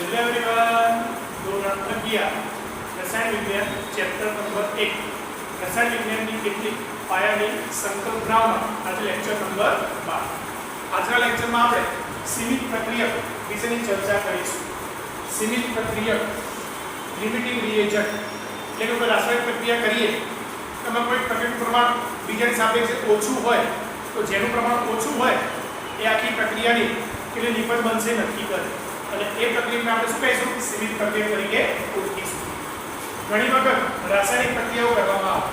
Hello everyone, ધોરણ 11 રસાયણ વિજ્ઞાન ચેપ્ટર નંબર 1 રસાયણ વિજ્ઞાનની કેટલીક પાયાની સંકલ્પનાઓમાં આજે લેક્ચર નંબર 12. આજના લેક્ચરમાં આપણે સીમિત પ્રક્રિયક વિશેની ચર્ચા કરીશું. સીમિત પ્રક્રિયક લિમિટિંગ રિએજન્ટ એટલે કે રાસાયણિક પ્રક્રિયા કરીએ એમાં કોઈ પ્રક્રિયાનું પ્રમાણ બીજાની સાપેક્ષે ઓછું હોય તો જેનું પ્રમાણ ઓછું હોય એ આખી પ્રક્રિયાની કેટલી નિપજ બનશે નક્કી કરે અને એ પ્રક્રિયાને આપણે શું કહીશું? સીમિત પ્રક્રિયા તરીકે ઓળખીશું. ઘણી વખત રાસાયણિક પ્રક્રિયાઓ કરવામાં આવે.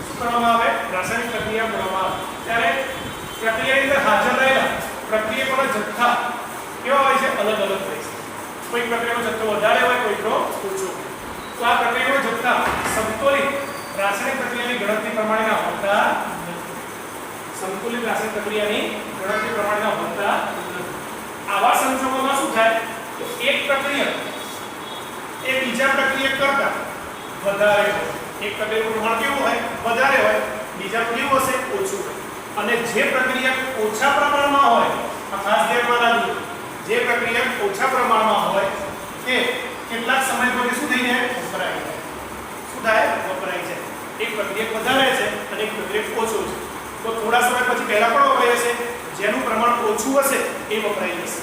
શું કરવામાં આવે? રાસાયણિક પ્રક્રિયા કરવામાં આવે ત્યારે પ્રક્રિયાની અંદર હાજર રહેલા પ્રક્રિયકોના જથ્થા કેવા હોય છે? અલગ અલગ હોય છે. કોઈ પ્રક્રિયાનો જથ્થો વધારે હોય, કોઈનો ઓછો. તો આ પ્રક્રિયાનો જથ્થા સંતુલિત રાસાયણિક પ્રક્રિયાની ગણતરી પ્રમાણેના હોતા નથી. સંતુલિત રાસાયણિક પ્રક્રિયાની ગણતરી પ્રમાણેના હોતા નથી. આવા સંજોગોમાં શું થાય? તો એક પ્રક્રિયા એ બીજા પ્રક્રિયા કરતા વધારે હોય. એક પ્રક્રિયાનું પ્રમાણ કેવું હોય? વધારે હોય. બીજાનું કેવું હશે? ઓછું હોય. અને જે પ્રક્રિયા ઓછા પ્રમાણમાં હોય, આ ખાસ ધ્યાનમાં રાખજો, જે પ્રક્રિયા ઓછા પ્રમાણમાં હોય એ કેટલાક સમય પછી શું થઈ જાય? વપરાય જાય. શું થાય? વપરાય જાય. એક પ્રક્રિયા વધારે છે અને એક પ્રક્રિયા ઓછો છે. તો થોડા સમય પછી પહેલા પણ વપરાય છે, જેનું પ્રમાણ ઓછું હશે એ વપરાઈ જશે.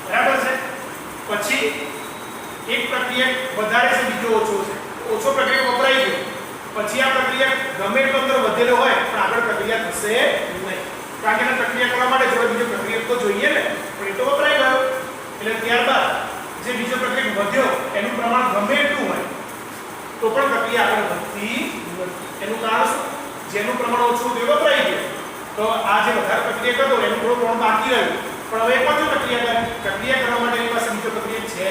બરાબર છે? પછી એક પ્રક્રિયા વધારે છે, બીજો ઓછો છે. ઓછો પ્રક્રિયા વપરાઈ ગયો, પછી આ પ્રક્રિયા ગમે એટલો અંદર વધેલો હોય પણ આગળ પ્રક્રિયા થશે નહીં. કારણ કે એને પ્રક્રિયા કરવા માટે જોડે બીજો પ્રક્રિયા તો જોઈએ ને, પણ એ તો વપરાઈ ગયો. એટલે ત્યારબાદ જે બીજો પ્રક્રિયા વધ્યો એનું પ્રમાણ ગમે એટલું હોય તો પણ પ્રક્રિયા આગળ વધતી નથી. એનું કારણ શું? જેનું પ્રમાણ ઓછું તે વપરાઈ ગયું. તો આ જે વધારે પ્રક્રિયા કરતો એનું થોડું પ્રમાણ બાકી રહ્યું, પણ હવે એક જ પ્રક્રિયા કરવા માટે એની પાસે બીજો પ્રક્રિયા છે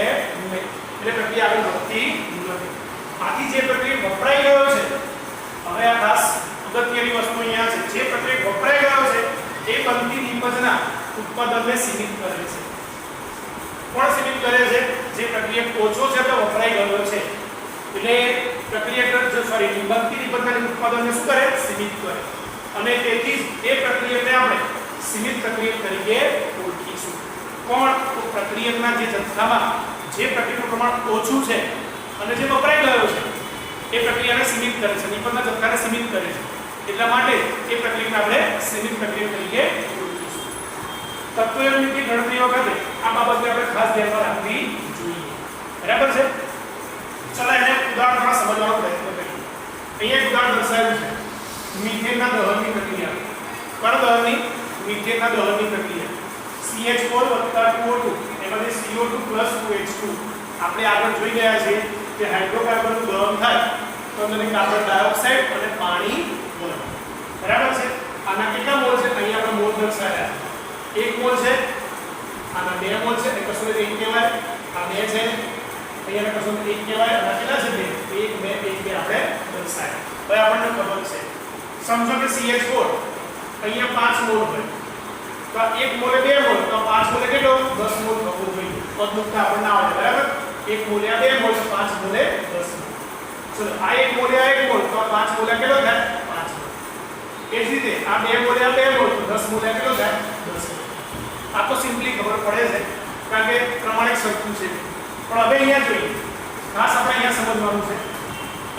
નહીં, એટલે પ્રક્રિયા આગળ વધતી નથી. આથી જે પ્રક્રિયા વપરાઈ ગયો છે, હવે આ ખાસ અગત્યની વસ્તુ અહીંયા છે, જે પ્રક્રિયા વપરાઈ ગયો છે એ બનતી નિપજના ઉત્પાદનને સીમિત કરે છે. કોણ સીમિત કરે છે? જે પ્રક્રિયા ઓછો છે તો વપરાઈ ગયો છે એટલે પ્રક્રિયા બનતી નિપજના ઉત્પાદનને શું કરે? સીમિત કરે. અને તેથી એ પ્રક્રિયાને આપણે સીમિત પ્રક્રિયા તરીકે ઓળખીશું. કોણ? તો પ્રક્રિયાના જે જથ્થામાં જે પ્રક્રિયાનું પ્રમાણ ઓછું છે અને જે વપરાઈ ગયો છે એ પ્રક્રિયાને સીમિત કરે છે, નિપજના જથ્થાને સીમિત કરે છે. એટલા માટે એ પ્રક્રિયાને આપણે સીમિત પ્રક્રિયા તરીકે ઓળખીશું. તત્વોની ગણતરી વખતે આ બાબતને આપણે ખાસ ધ્યાનમાં રાખવી જોઈએ. બરાબર છે? ચલો એને ઉદાહરણ દ્વારા સમજવાનો પ્રયત્ન કરીએ. અહીંયા એક ઉદાહરણ દર્શાવ્યું છે મીથેનના દહનની પ્રક્રિયા. કણ દહનની? મીથેનના દહનની પ્રક્રિયા. CH4 2O2 એમાંથી CO2 2H2. આપણે આગળ જોઈ ગયા છે કે હાઇડ્રોકાર્બનનું દહન થાય તો અંદર કાર્બન ડાયોક્સાઇડ અને પાણી બને. બરાબર છે? આના કેટલા મોલ છે? અહીંયા આપણે મોલ દર્શાવ્યા. 1 મોલ છે, આના 2 મોલ છે, એટલે કશું 1 કહેવાય. આ 2 છે, અહીંયા કશું 1 કહેવાય. અને કેટલા છે? 2. 1 2 1 2 આપણે દર્શાવ્યા. હવે આપણને ખબર છે, સમજો કે CH4 અહીંયા 5 મોલ હોય તો 1 મોલે 2 મોલ, તો 5 મોલે કેટલો? 10 મોલ થવો જોઈએ. પદમુક્ત આપણને આવડે. બરાબર? 1 મોલે 2 મોલ, 5 મોલે 10 મોલ. ચલો આ 1 મોલે 1 મોલ, તો 5 મોલે કેટલો થાય? 5 મોલ. એ જ રીતે આ 2 મોલે 2 મોલ, તો 10 મોલે કેટલો થાય? 10 મોલ. આ તો સિમ્પલી ખબર પડે છે કારણ કે પ્રમાણિક સરખું છે. પણ હવે અહીંયા જોઈએ, ખાસ આપણે અહીંયા સમજવાનું છે.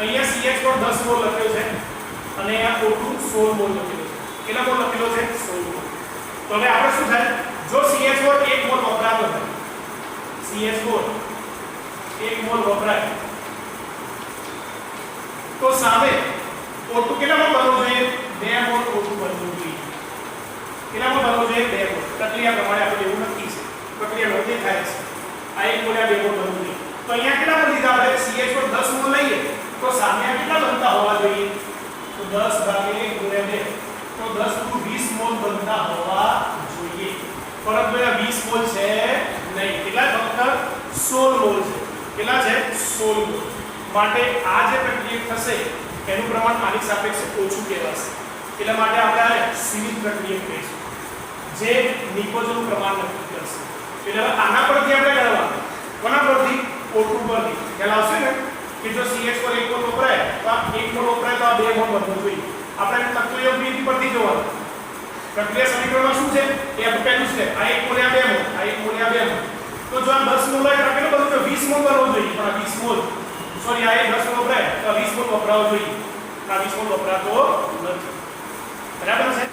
અહીંયા CH4 10 મોલ લખ્યો છે અને અહીંયા O2 16 મોલ લખેલો છે. કેટલા મોલ લખેલો છે? 16 મોલ. તો હવે આપણે શું થાય? જો CH4 1 મોલ વપરાતો હોય, CH4 1 મોલ વપરાય તો સામે O2 કેટલા મોલ બનવું જોઈએ? 2 મોલ O2 બનવું જોઈએ. કેટલા મોલ બનવું જોઈએ? 2 મોલ. પ્રક્રિયા પ્રમાણે આપણે એવું નક્કી છે, પ્રક્રિયા રોજે થાય છે. આ 1 મોલ 2 મોલ બનવું જોઈએ. તો અહીંયા કેટલા મોલ લીધા? આપણે CH4 10 મોલ લઈએ તો સામે કેટલા બનતા હોવા જોઈએ? તો 10 ભાગ્યા 1 ગુણ્યા 2, તો 10 * 20 મોલ બનતા હોવા જોઈએ. પરંતુ આ 20 મોલ છે નહીં. કેટલા? ફક્ત 16 મોલ છે. કેટલા છે? 16 મોલ. માટે આ જે પ્રક્રિયા થશે એનું પ્રમાણ આની સાપેક્ષે ઓછું કહેવાશે. એટલા માટે આપણે આને સીમિત પ્રક્રિયા કહીશું, જે નિપજનું પ્રમાણ નક્કી કરશે. એટલે હવે આના પરથી આપણે ગણવાનું. કોના પરથી? O2 પરથી. ખ્યાલ આવશે ને કે જો CH4 1 મોલ વપરાય તો આ 1 મોલ વપરાય તો આ 2 મોલ બનવું જોઈએ. આપણે તત્વયોગ વિધિ પરથી જોવાનું. પ્રક્રિયા સમીકરણમાં શું છે? એ આપણે પહેલું છે આ 1 મોલ 2 મોલ, આ 1 મોલ 2 મોલ. તો જો આ 10 મોલ હોય તો કેટલું બધું મોલ કરવો જોઈએ, પણ આ 20 મોલ સોરી આ 10 મોલ વપરાય તો 20 મોલ વપરાવો જોઈએ, આ 20 મોલ વપરાતો નથી. બરાબર છે.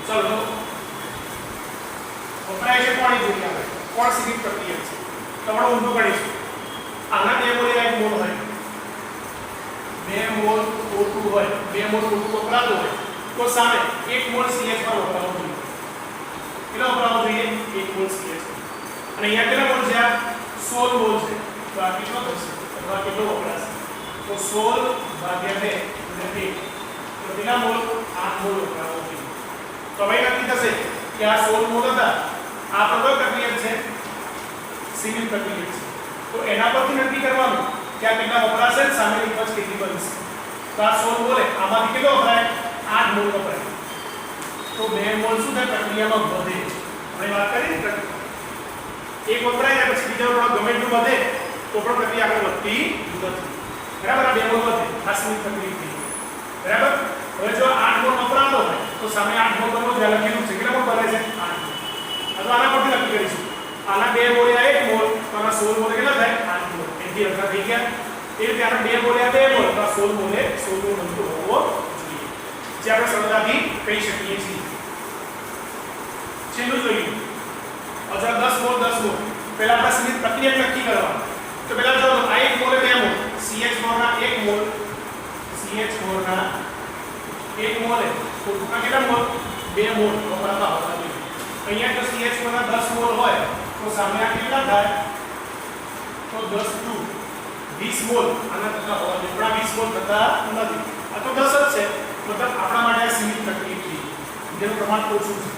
ચલો વપરાય છે પાણી જોઈએ આપણે કોણ સીમિત પ્રક્રિયા છે. તમારો ઊંધું ગણીશું. આના 2 મોલ એક મોલ હોય, 2 મોલ O2 હોય, 2 મોલ O2 વપરાતો હોય તો સામે 1 મોલ CH પર વપરાવો જોઈએ. કેટલો વપરાવો જોઈએ? 1 મોલ CH. અને અહીંયા કેટલા મોલ છે? 16 મોલ છે. તો આ કેટલો થશે અથવા કેટલો વપરાશે? તો 16 ભાગ્યા 2 એટલે 2. તો કેટલા મોલ? 8 મોલ વપરાવો જોઈએ. તો હવે નક્કી થશે કે આ 16 મોલ હતા, આ પણ કઈ પ્રક્રિયા છે? સીમિત પ્રક્રિયા છે. તો એના પરથી નક્કી કરવાનું કે આ કેટલા વપરાશે, સામેની પક્ષ કેટલી બનશે. તો આ 16 મોલ આમાંથી કેટલો વપરાય? 8 મોલ વપરાય. તો 2 મોલ શું થાય? પ્રક્રિયામાં વધે. હવે વાત કરીએ ને પ્રક્રિયા એક વપરાય જાય પછી બીજો થોડો ગમે એટલું વધે તો પણ પ્રક્રિયા આગળ વધતી નથી. બરાબર. આ 2 મોલ વધે, આ સીમિત પ્રક્રિયા થઈ. બરાબર. હવે જો 8 મોલ વપરાતો હોય તો સામે 8 મોલ કરવો જ લખેલું છે. કેટલા મોલ બને છે? 8 મોલ. અથવા આના પરથી નક્કી કરીશું. આના 2 મોલ આ 1 મોલ તો આના 16 મોલ કેટલા થાય? 8 મોલ. એથી અડધા થઈ ગયા. એ રીતે આના 2 મોલ આ 2 મોલ તો આ 16 મોલ 16 મોલ બનતો હોવો જોઈએ. જે આપણે સરળતાથી કહી શકીએ છીએ. છેલ્લું જોઈએ. Azhar 10 mall 10 mall. પહેલા આપણે સીમિત પ્રક્રિયા નક્કી કરવાની. તો પહેલા જો આ 1 મોલ 2 મોલ CH4 ના 1 મોલ CH4 ના 1 મોલ તો આ કેટલા મોલ? 2 મોલ વપરાતા હોવા જોઈએ. અહીંયા જો CH4 ના 10 મોલ હોય તો સામે આ કેટલા થાય? તો 10 2 20 મોલ આના કરતા હોવા જોઈએ. પણ આ 20 મોલ થતા નથી. આ તો 10 જ છે. મતલબ આપણા માટે આ સીમિત પ્રક્રિયા છે. જેનું પ્રમાણ ઓછું છે.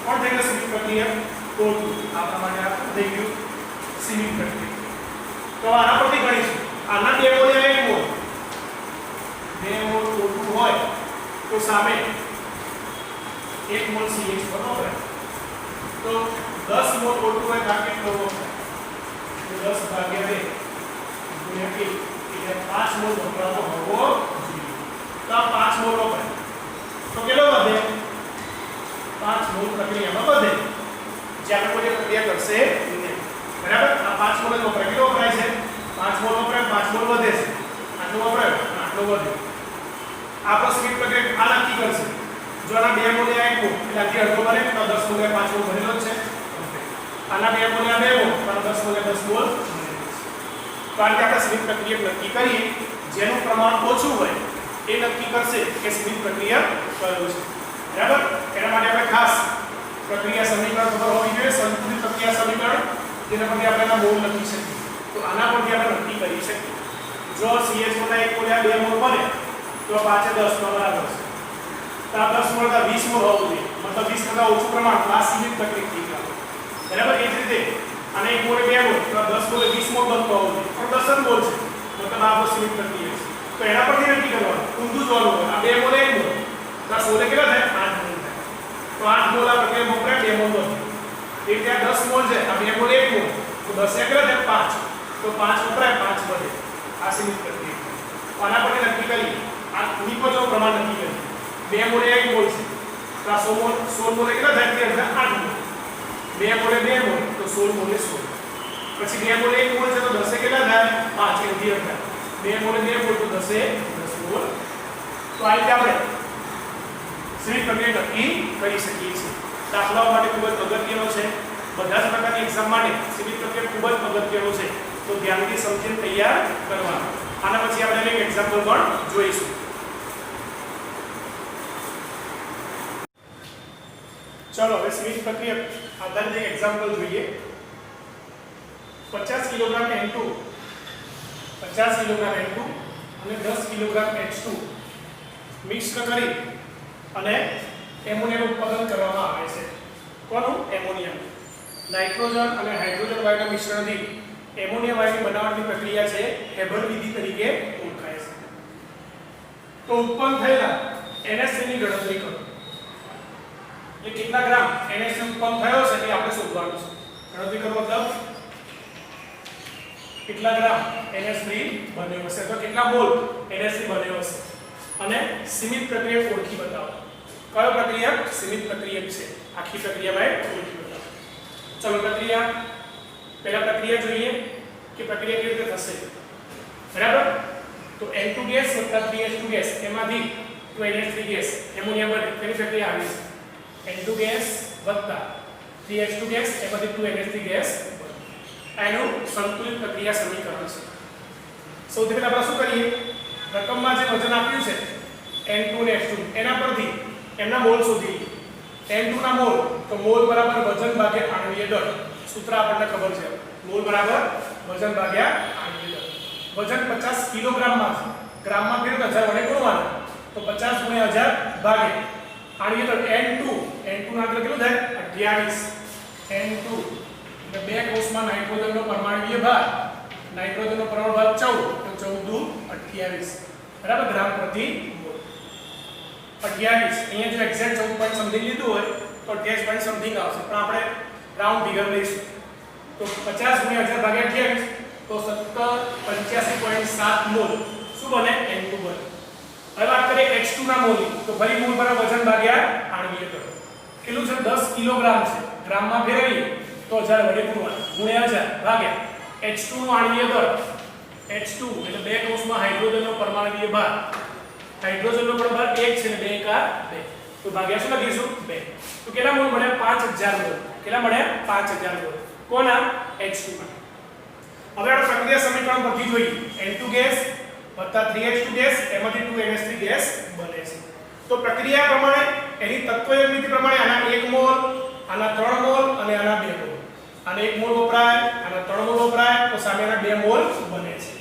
કોણ થઈ ગયું સીમિત પ્રક્રિયા? O2. આપણા માટે આ થઈ ગયું સીમિત પ્રક્રિયા. તો આના પરથી ગણીશું. આના 2 મોલ અને 1 મોલ 2 મોલ O2 હોય તો સામે 1 મોલ CH બરાબર. તો 10 મોલ O2 હોય તો આ કેટલો વપરાય? તો 10 ભાગ્યા 2 ગુણ્યા 1 એટલે 5 મોલ વપરાતો હોવો જોઈએ. તો આ 5 મોલ વપરાય તો કેટલો વધે? 5 મોલ પ્રક્રિયામાં વધે. જ્યારે કોઈ પ્રક્રિયા કરશે નહીં. બરાબર. આ 5 મોલ વપરાય. કેટલો વપરાય છે? 5 મોલ વપરાય, 5 મોલ વધે છે. આટલો વપરાય, આટલો વધે. આપણો સીમિત પ્રક્રિયા આ નક્કી કરશે. જો આના 2 મોલ આ 1 મોલ એટલે આથી અડધો બને તો 10 મોલ 5 મોલ ભરેલો જ છે. આના 2 મોલ આ 2 મોલ તો 10 મોલ 10 મોલ ભરેલો છે. તો આ રીતે આપણે સીમિત પ્રક્રિયા નક્કી કરીએ. જેનું પ્રમાણ ઓછું હોય એ નક્કી કરશે કે સીમિત પ્રક્રિયા કયો છે. બરાબર. એના માટે આપણે ખાસ પ્રક્રિયા સમીકરણ ખબર હોવી જોઈએ. સંતુલિત પ્રક્રિયા સમીકરણ જેના પરથી આપણે એના મોલ લખી શકીએ. તો આના પરથી આપણે નક્કી કરી શકીએ. જો CH4 ના 1 મોલ આ 2 મોલ બને તો 5 10 નો બરાબર છે. તો આ 10 મોલ કા 20 મોલ હોવું જોઈએ. મતલબ 20 કરતા ઓછું પ્રમાણ આ સીમિત પ્રક્રિયા થઈ ગયું. બરાબર. એ જ રીતે અને 1 મોલ 2 મોલ તો 10 મોલ 20 મોલ બનતો હોવું જોઈએ. પણ 10 જ મોલ છે. મતલબ આ સીમિત પ્રક્રિયા છે. તો એના પરથી નક્કી કરવાનું. ઊંધું જોવાનું હોય. આ 2 મોલ 1 મોલ તો આ 16 કેટલા થાય? 8 મોલ થાય. તો 8 મોલ આ પ્રક્રિયા વપરાય 2 મોલ વધે. એ રીતે આ 10 મોલ છે. આ 2 મોલ 1 મોલ તો 10 કેટલા થાય? 5. તો 5 વપરાય 5 વધે. આ સીમિત પ્રક્રિયા. આના પરથી નક્કી કરી આ નિપજનું પ્રમાણ નક્કી કરી. 2 મોલ 1 મોલ છે. તો આ 16 મોલ કેટલા થાય? 8 મોલ. 2 મોલ 2 મોલ તો 16 મોલ 16. પછી 2 મોલ 1 મોલ છે તો 10 કેટલા થાય? 5 એટલે 2 થાય. 2 મોલ 2 મોલ તો 10 મોલ. તો આ રીતે આપણે સીમિત પ્રક્રિયા નક્કી કરી શકીએ છીએ. દાખલાઓ માટે ખૂબ જ અગત્યનો છે. બધા જ પ્રકારની એક્ઝામ માટે સીમિત પ્રક્રિયા ખૂબ જ અગત્યનો છે. તો ધ્યાનથી સમજીને તૈયાર કરવાનું. આના પછી આપણે એક એક્ઝામ્પલ પણ જોઈશું. ચલો હવે સીમિત પ્રક્રિયા આધારિત એક એક્ઝામ્પલ જોઈએ. 50 કિલોગ્રામ N2 50 કિલોગ્રામ N2 અને 10 કિલોગ્રામ H2 મિક્સ કરી અને એમોનિયાનું ઉત્પાદન કરવામાં આવે છે. કોનું? એમોનિયા. નાઇટ્રોજન અને હાઇડ્રોજન વાયુના મિશ્રણથી એમોનિયા વાયુની બનાવટની પ્રક્રિયા છે હેબર વિધિ તરીકે ઓળખાય છે. તો ઉત્પન્ન થયેલા NH3 ની ગણતરી કરો. એટલે કેટલા ગ્રામ NH3 ઉત્પન્ન થયો છે એ આપણે શોધવાનું છે. ગણતરી કરો મતલબ કેટલા ગ્રામ NH3 બન્યો હશે તો કેટલા મોલ NH3 બન્યો હશે અને સીમિત પ્રક્રિયા ઓળખી બતાવો. કયો પ્રક્રિયા? સીમિત પ્રક્રિયા છે. આખી પ્રક્રિયામાં ઓળખી બતાવો. ચલો પ્રક્રિયા પહેલા પ્રક્રિયા જોઈએ. કે પ્રક્રિયા કેવી રીતે થશે બરાબર તો N2 ગેસ + 3H2 ગેસ એમાંથી 2NH3 ગેસ એમોનિયા બને તેની પ્રક્રિયા આવી છે N2 ગેસ + 3H2 ગેસ એમાંથી 2NH3 ગેસ એનું સંતુલિત પ્રક્રિયા સમીકરણ છે સૌથી પહેલા આપણે શું કરીએ રકમમાં જે વજન આપ્યું છે N2 અને H2 એના પરથી એમના મોલ શોધી N2 ના મોલ તો મોલ બરાબર વજન ભાગ્યા આણ્વીય દળ સૂત્ર આપણને ખબર છે મોલ બરાબર વજન ભાગ્યા આણ્વીય દળ વજન 50 કિલોગ્રામમાં છે ગ્રામમાં ફેરવો 1000 વડે ગુણવાનું તો 50 × 1000 ભાગે આણ્વીય દળ N2 ના એટલે કેટલું થાય 28 N2 એટલે બે કોષમાં નાઇટ્રોજનનો પરમાણુય ભાર નાઇટ્રોજનનો પરમાણુ ભાર 14 તો 14 × 28 બરાબર ગ્રામ પ્રતિ મોલ 28 અહીંયા જો એક્ઝેક્ટ 14 પોઈન્ટ સમથિંગ લીધું હોય તો 28 પોઈન્ટ સમથિંગ આવશે પણ આપણે રાઉન્ડ ફિગર લઈશું તો 50 × 1000 ભાગ્યા 28 તો 85.7 મોલ શું બને N2 બને હવે વાત કરીએ H2 ના મોલની તો ફરી મોલ બરાબર વજન ભાગ્યા આણ્વીય દળ કેટલું છે 10 કિલોગ્રામ છે ગ્રામમાં ફેરવીએ તો 1000 વડે ગુણવાનું ગુણ્યા 1000 ભાગ્યા H2 નું આણ્વીય દળ H2 એટલે બે કોષમાં હાઇડ્રોજનનો પરમાણુય ભાર હાઇડ્રોજનનો પણ ભાર 1 છે ને 2 × 2 તો ભાગ્યા શું લખીશું 2 તો કેટલા મોલ મળ્યા 5000 મોલ કેટલા મળ્યા 5000 મોલ કોના H2 ના હવે આપણે પ્રક્રિયા સમીકરણ પરથી જોઈએ N2 ગેસ + 3H2 ગેસ એમાંથી 2NH3 ગેસ બને છે તો પ્રક્રિયા પ્રમાણે એની તત્વયોગ નીતિ પ્રમાણે આના 1 મોલ આના 3 મોલ અને આના 2 મોલ આને 1 મોલ વપરાય આના 3 મોલ વપરાય તો સામેના 2 મોલ બને છે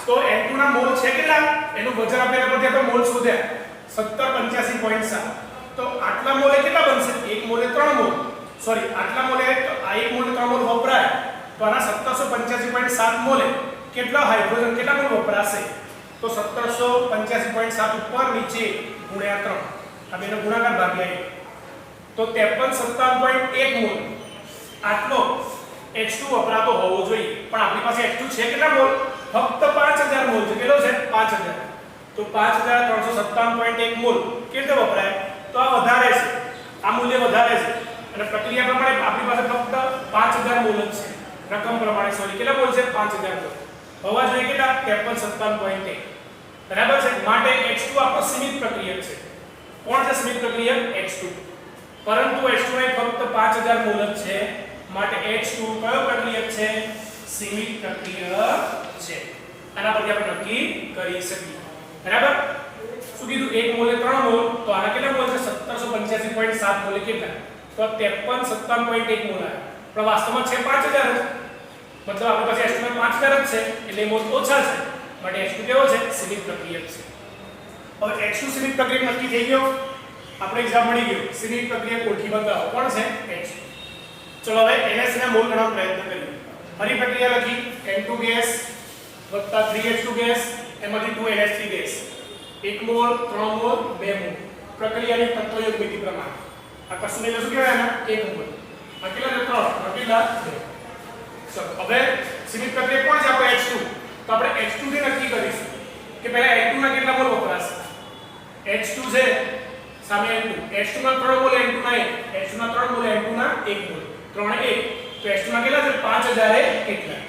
તો N2 ના મોલ છે કેટલા એનું વજન આપેલા પરથી આપણે મોલ શોધ્યા 1785.7 તો આટલા મોલે કેટલા બનશે 1 મોલે 3 મોલ સોરી આટલા મોલે આ 1 મોલે 3 મોલ વપરાય તો આના 1785.7 મોલે કેટલા હાઇડ્રોજન કેટલા મોલ વપરાશે તો 1785.7 ઉપર નીચે ગુણ્યા 3 આ બેનો ગુણાકાર ભાગ્યા 1 તો 5357.1 મોલ આટલો H2 વપરાતો હોવો જોઈએ પણ આપણી પાસે H2 છે કેટલા મોલ ફક્ત 5000 મોલ છે કેટલો છે 5000 તો 5357.1 મોલ કેટલો વપરાય તો આ વધારે છે આ મૂલ્ય વધારે છે અને પ્રક્રિયા પ્રમાણે આપણી પાસે ફક્ત 5000 મોલ જ છે રકમ પ્રમાણે સોરી કેટલા મોલ છે 5000 મોલ હોવા જોઈએ કેટલા 5357.1 બરાબર છે માટે H2 આપણો સીમિત પ્રક્રિયક છે કોણ છે સીમિત પ્રક્રિયક H2 પરંતુ H2 ને ફક્ત 5000 મોલ જ છે માટે H2 કયો પ્રક્રિયક છે સીમિત પ્રક્રિયક છે આના પરથી આપણે નક્કી કરી શકીએ બરાબર શું કીધું 1 મોલે 3 મોલ તો આના કેટલા મોલ છે 1785.7 મોલે કેટલા તો 5357.1 મોલ આવે પણ વાસ્તવમાં છે 5000 જ મતલબ આપણી પાસે H2 માં 5000 જ છે એટલે મોલ ઓછા છે માટે H2 કેવો છે સીમિત પ્રક્રિયક છે હવે H2 સીમિત પ્રક્રિયક નક્કી થઈ ગયો આપણે એક્ઝામ મળી ગયો સીમિત પ્રક્રિયક ઓળખી બતાવો કોણ છે H2 ચલો હવે NH ના મોલ ગણવાનો પ્રયત્ન કરીએ ફરી પ્રક્રિયા લખી N2 ગેસ + 3H2 ગેસ એમાંથી 2NH3 gas 1 mall 3 mall 2 mall પ્રક્રિયાની તત્વયોગ નીતિ પ્રમાણે આ કશું નહીં શું કહેવાય એના 1 મોલ આ કેટલા 3 કેટલા 2 ચલો હવે સીમિત પ્રક્રિયા કોણ છે આપણો H2 તો આપણે H2 થી નક્કી કરીશું કે પહેલા N2 ના કેટલા મોલ વપરાશે H2 છે સામે N2 H2 ના 3 મોલ N2 ના 1 H2 ના 3 મોલ N2 ના 1 મોલ 3 1 તો H2 ના કેટલા છે 5000 એ કેટલા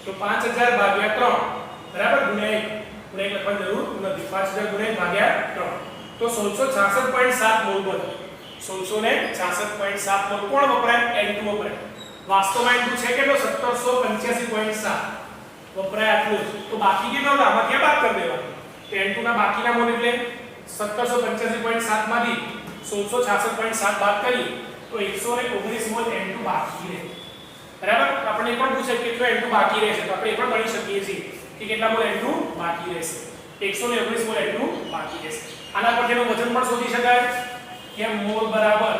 તો 5000 ભાગ્યા 3 બરાબર ગુણ્યા 1 લખવાની જરૂર નથી 5000 ગુણ્યા ભાગ્યા 3 તો 1666.7 મોલ બને 1666.7 મોલ કોણ વપરાય N2 વપરાય વાસ્તવમાં N2 છે કેટલો 1785.7 વપરાય આટલું તો બાકી કેટલો આમાં ક્યાં બાદ કરી દેવાનું તો N2 ના બાકીના મોલ એટલે 1785.7 માંથી 1666.7 બાદ કરીએ તો 119 મોલ N2 બાકી રહે બરાબર આપણે એ પણ પૂછે કેટલો N2 બાકી રહેશે તો આપણે એ પણ ગણી શકીએ છીએ કે કેટલા મોલ N2 બાકી રહેશે 119 મોલ N2 બાકી રહેશે આના પર તેનું વજન પણ શોધી શકાય કે મોલ બરાબર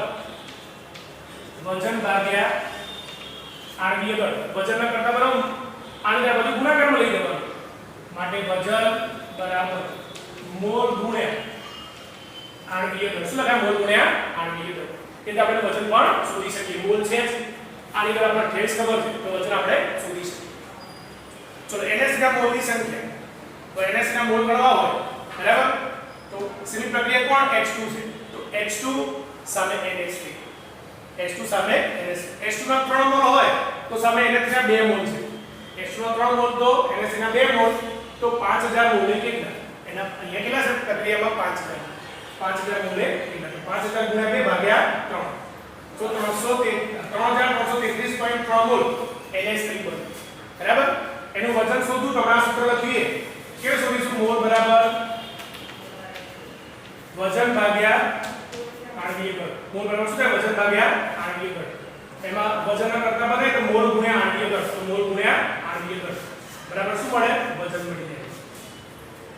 વજન ભાગ્યા આણ્વીય દળ વજનના કરતા બરાબર આણ્વીય બધું ગુણાકારમાં લઈ જવાનું માટે વજન બરાબર મોલ ગુણ્યા આણ્વીય દળ શું લખાય મોલ ગુણ્યા આણ્વીય દળ એટલે આપણે વજન પણ શોધી શકીએ મોલ છે આની અંદર આપણે ઠેસ ખબર છે તો વજન આપણે શોધી શકીએ ચલો NH ના મોલની સંખ્યા તો NH ના મોલ ગણવા હોય બરાબર તો સીમિત પ્રક્રિયા કોણ H2 છે તો H2 સામે NH3 H2 સામે NH3 H2 ના 3 મોલ હોય તો સામે NH ના 2 મોલ છે H2 H2 ના 3 મોલ તો NH3 ના 2 મોલ તો 5000 મોલે કેટલા એના અહીંયા કેટલા છે પ્રક્રિયામાં 5000 મોલે કેટલા 5000 ગુણ્યા 2 ભાગ્યા 3 તો 3333.3 મોલ NH3 બને બરાબર એનું વજન શોધવું તો આપણે આ સૂત્ર લખીએ કેવું શોધીશું મોલ બરાબર વજન ભાગ્યા આણ્વીય બળ મોલ બરાબર શું થાય વજન ભાગ્યા આણ્વીય બળ એમાં વજનના કરતા બને તો મોલ ગુણ્યા આણ્વીય બળ તો મોલ ગુણ્યા આણ્વીય બળ બરાબર શું મળે વજન મળી જાય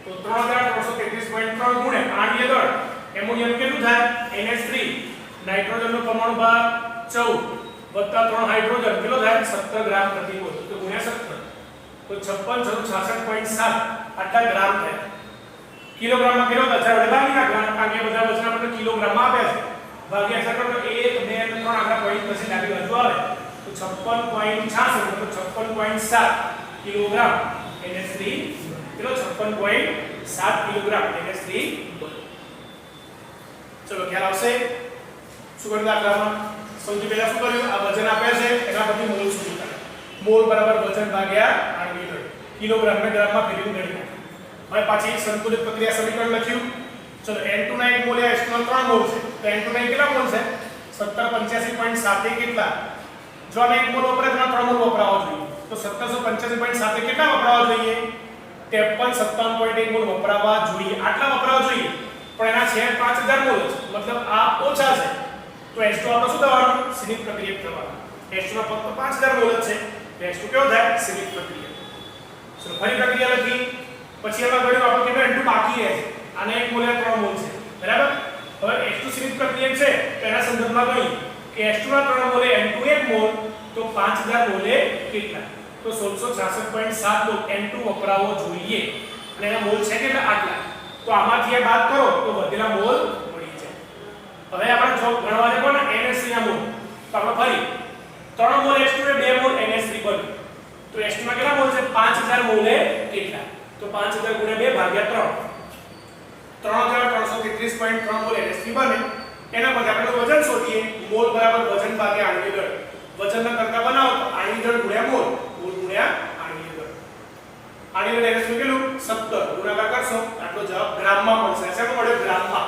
તો 3333.3 ગુણ્યા આણ્વીય બળ એમોનિયમ કેટલું થાય NH3 નાઇટ્રોજનનો પરમાણુ ભાર 14 વત્તા 3 હાઇડ્રોજન કેટલો થાય 17 ગ્રામ પ્રતિ મોલ તો ગુણ્યા 17 તો 5666.7 આટલા ગ્રામ થાય કિલોગ્રામમાં કેટલો થાય વડે ભાગી નાખવાના કારણ કે બધા વજન આપણે કિલોગ્રામમાં આપ્યા છે ભાગ્યા સર તો 1 2 3 આગળ પોઈન્ટ પછી ડાબી બાજુ આવે તો 56.66 મતલબ 56.7 કિલોગ્રામ NH3 કેટલો 56.7 કિલોગ્રામ NH3 ચલો ખ્યાલ આવશે શું કર્યું દાખલામાં સૌથી પહેલા શું કર્યું આ વજન આપ્યા છે એના પરથી મોલ શોધી કાઢો મોલ બરાબર વજન ભાગ્યા આણ્વીય બળ કિલોગ્રામ ને ગ્રામમાં ફેરવી ગણી હવે પાછી સંતુલિત પ્રક્રિયા સમીકરણ લખ્યું ચલો N2 ના 1 મોલ H2 ના 3 મોલ છે તો N2 ના કેટલા મોલ છે 1785.7 કેટલા જો આને 1 મોલ વપરાય તો 3 મોલ વપરાવો જોઈએ તો 1785.7 કેટલા વપરાવા જોઈએ 5357.1 મોલ વપરાવા જોઈએ આટલા વપરાવા જોઈએ પણ એના છે 5000 મોલ છે મતલબ આ ઓછા છે તો H2 આપણે શું થવાનું સીમિત પ્રક્રિયક થવાનું H2 ના ફક્ત 5000 મોલ છે તો H2 કેવો થાય સીમિત પ્રક્રિયક ચલો ફરી પ્રક્રિયા લખી પછી એમાં ગણ્યું આપણે કેટલો N2 બાકી રહે છે આને 1 મોલ 3 મોલ છે બરાબર હવે H2 સીમિત પ્રક્રિયક છે તો એના સંદર્ભમાં ગણી કે H2 ના 3 મોલે N2 1 મોલ તો 5000 મોલે કેટલા તો 1666.7 મોલ N2 વપરાવો જોઈએ અને એના મોલ છે કેટલા આટલા તો આમાંથી આ બાદ કરો તો વધેલા મોલ મળી જાય હવે આપણે જો ગણવા જઈએ કોને NH3 ના મોલ તો આપણે ફરી 3 મોલ H2 ને 2 મોલ NH3 બને તો H2 માં કેટલા મોલ છે 5000 મોલે કેટલા તો 5000 ગુણ્યા 2 ભાગ્યા 3 3333.3 મોલ NH3 બને એના પછી આપણે વજન શોધીએ મોલ બરાબર વજન ભાગ્યા આણ્વીય દળ વજનના કરતા બનાવો તો આણ્વીય દળ ગુણ્યા મોલ ગુણ્યા આણ્વીય દળ આણ્વીય દળ NH3 કેટલું 17 ગુણાકાર કરશો આટલો જવાબ ગ્રામમાં મળશે શેમાં મળ્યો ગ્રામમાં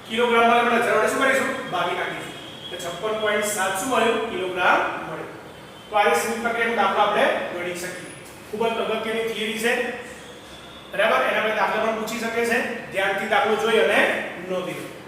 કિલોગ્રામમાં આપણે જરા વડે શું કરીશું ભાગી નાખીશું તો 56.7 શું મળ્યું કિલોગ્રામ મળ્યું તો આ સીમિત પ્રક્રિયાનો દાખલો આપણે ગણી શકીએ ખૂબ જ અગત્યની થિયરી છે બરાબર એના પર દાખલા પણ પૂછી શકે છે ધ્યાનથી દાખલો જોઈ અને નોંધી લો